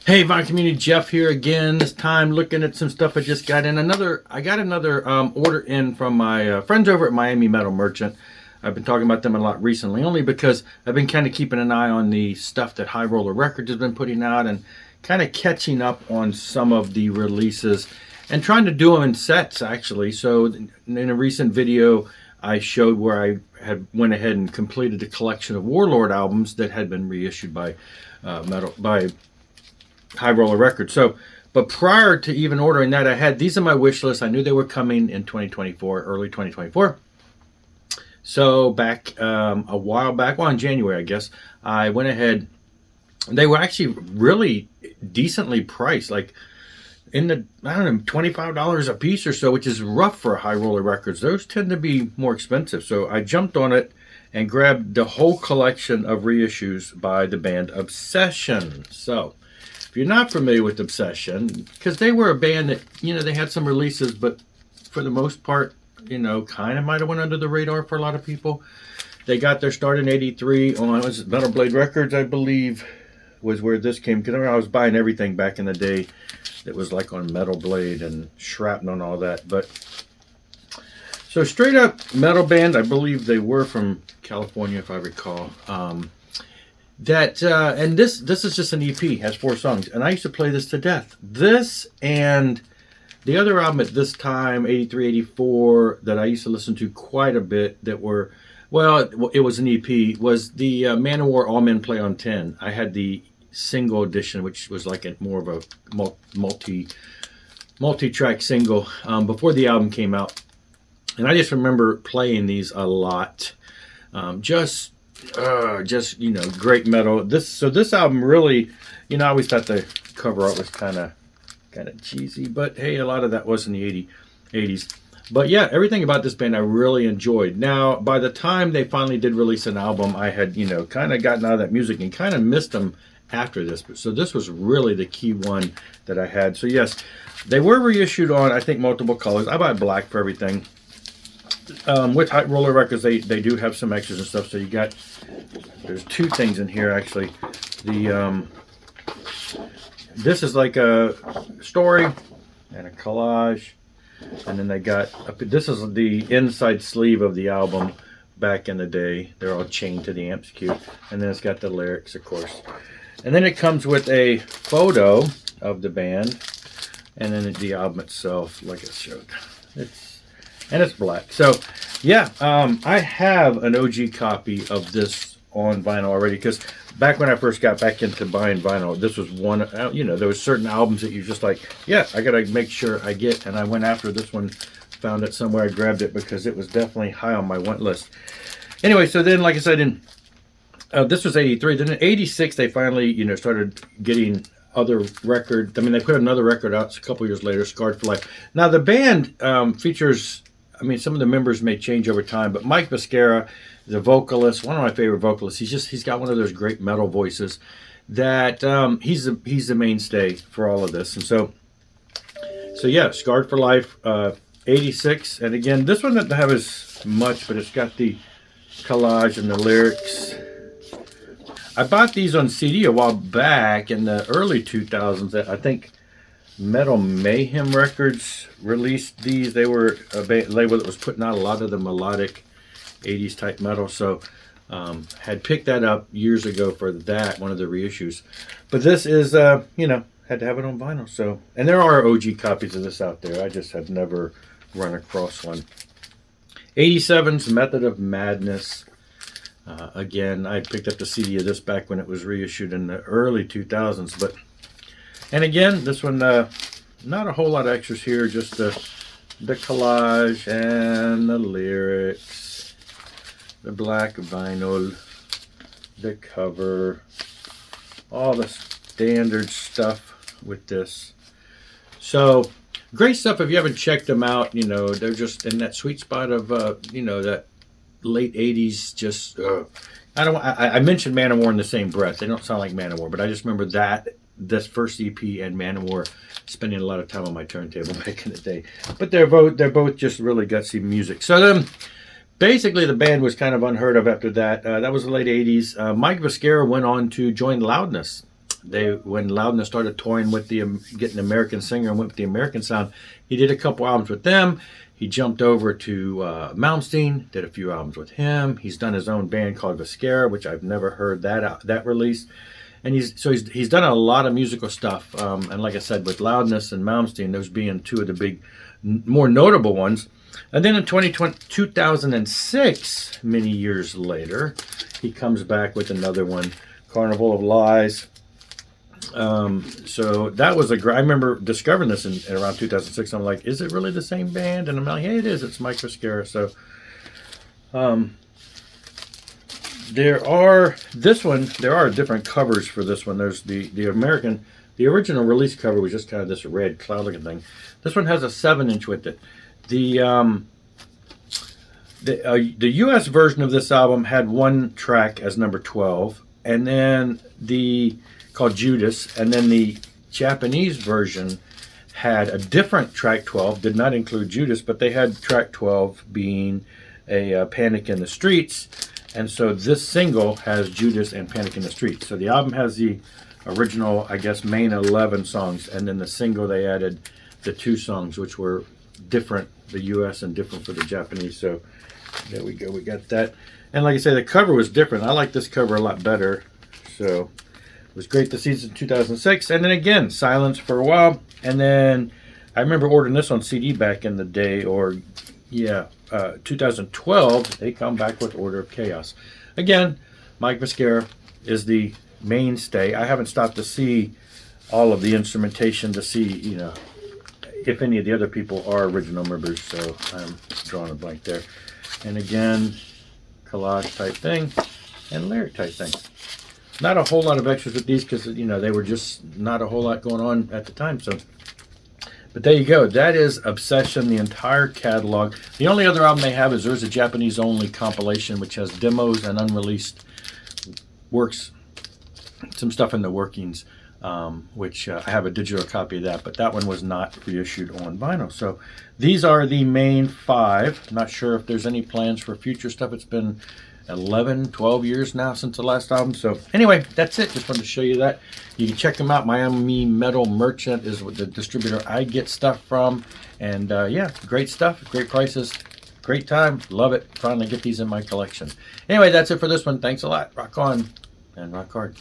Hey, Vine Community, Jeff here again. This time looking at some stuff I just got in. I got another order in from my friends over at Miami Metal Merchant. I've been talking about them a lot recently, only because I've been kind of keeping an eye on the stuff that High Roller Records has been putting out and kind of catching up on some of the releases and trying to do them in sets, actually. So in a recent video, I showed where I had went ahead and completed a collection of Warlord albums that had been reissued by High Roller Records. But prior to even ordering that, I had these on my wish list. I knew they were coming in 2024, early 2024. So back a while back, well, in January, I guess, I went ahead. They were actually really decently priced, like in the, I don't know, $25 a piece or so, which is rough for High Roller Records. Those tend to be more expensive. So I jumped on it and grabbed the whole collection of reissues by the band Obsession. So if you're not familiar with Obsession, because they were a band that, they had some releases, but for the most part, kind of might have went under the radar for a lot of people. They got their start in '83 on Metal Blade Records, I believe, was where this came. Because I was buying everything back in the day that was like on Metal Blade and Shrapnel and all that. But so straight up metal band, I believe they were from California, if I recall. And this is just an EP, has 4 songs, and I used to play this to death. This and the other album at this time, 83, 84, that I used to listen to quite a bit, that were, well, it was an EP, was the Manowar All Men Play on 10. I had the single edition, which was like more of a multi-track single before the album came out, and I just remember playing these a lot. Just great metal. This album really, I always thought the cover art was kind of cheesy, but hey, a lot of that was in the 80s. But yeah, everything about this band I really enjoyed. Now, by the time they finally did release an album, I had, kind of gotten out of that music and kind of missed them after this. So this was really the key one that I had. So yes, they were reissued on, I think, multiple colors. I buy black for everything. With High Roller Records, they do have some extras and stuff. So there's 2 things in here, actually. This is like a story and a collage. And then they got, this is the inside sleeve of the album back in the day. They're all chained to the amps cube. And then it's got the lyrics, of course. And then it comes with a photo of the band. And then the album itself, like I showed. It's black. So, yeah, I have an OG copy of this on vinyl already, because back when I first got back into buying vinyl, this was one, there was certain albums that you just like, yeah, I got to make sure I get, and I went after this one, found it somewhere, I grabbed it because it was definitely high on my want list. Anyway, so then, like I said, this was 83. Then in 86, they finally, started getting other record. I mean, they put another record out a couple years later, Scarred for Life. Now, the band features, some of the members may change over time, but Mike Viscera, the vocalist, one of my favorite vocalists. He's got one of those great metal voices that he's the mainstay for all of this. And so yeah, Scarred for Life, 86. And again, this one doesn't have as much, but it's got the collage and the lyrics. I bought these on CD a while back in the early 2000s. I think Metal Mayhem Records released these. They were a label that was putting out a lot of the melodic 80s type metal. So had picked that up years ago for that, one of the reissues. But this is, had to have it on vinyl. So, and there are OG copies of this out there. I just have never run across one. 87's Method of Madness. Again, I picked up the CD of this back when it was reissued in the early 2000s. And again, this one, not a whole lot of extras here, just the collage and the lyrics, the black vinyl, the cover, all the standard stuff with this. So, great stuff. If you haven't checked them out, they're just in that sweet spot of, that late 80s, just, I mentioned Manowar in the same breath. They don't sound like Manowar, but I just remember this first EP and Manowar spending a lot of time on my turntable back in the day. But they're both just really gutsy music. So then, basically, the band was kind of unheard of after that. That was the late 80s. Mike Viscera went on to join Loudness. when Loudness started touring with getting American Singer and went with the American sound, he did a couple albums with them. He jumped over to Malmsteen, did a few albums with him. He's done his own band called Viscera, which I've never heard that release. And he's done a lot of musical stuff. And like I said, with Loudness and Malmsteen, those being two of the big, more notable ones. And then in 2006, many years later, he comes back with another one, Carnival of Lies. So that was I remember discovering this in around 2006. I'm like, is it really the same band? And I'm like, hey, it is. It's Mike Viscera. So, there are different covers for this one. There's the original release cover was just kind of this red cloud looking thing. This one has a 7-inch with it. The U.S. version of this album had one track as number 12, and then called Judas, and then the Japanese version had a different track 12, did not include Judas, but they had track 12 being a Panic in the Streets, and so this single has Judas and Panic in the Streets. So the album has the original, I guess, main 11 songs, and then the single they added the 2 songs, which were different, the U.S. and different for the Japanese. So there we go, we got that. And like I say, the cover was different. I like this cover a lot better. So it was great to see this in 2006. And then again, silence for a while. And then I remember ordering this on CD back in the day, 2012, they come back with Order of Chaos. Again, Mike Viscera is the mainstay. I haven't stopped to see all of the instrumentation to see, if any of the other people are original members. So I'm drawing a blank there. And again, collage type thing and lyric type thing. Not a whole lot of extras with these because, they were just not a whole lot going on at the time. So, but there you go. That is Obsession, the entire catalog. The only other album they have is there's a Japanese only compilation which has demos and unreleased works, some stuff in the workings, which I have a digital copy of that, but that one was not reissued on vinyl. So these are the main 5. Not sure if there's any plans for future stuff. It's been 11, 12 years now since the last album. So anyway, that's it. Just wanted to show you that. You can check them out. Miami Metal Merchant is the distributor I get stuff from. And yeah, great stuff, great prices, great time. Love it. Finally get these in my collection. Anyway, that's it for this one. Thanks a lot. Rock on and rock hard.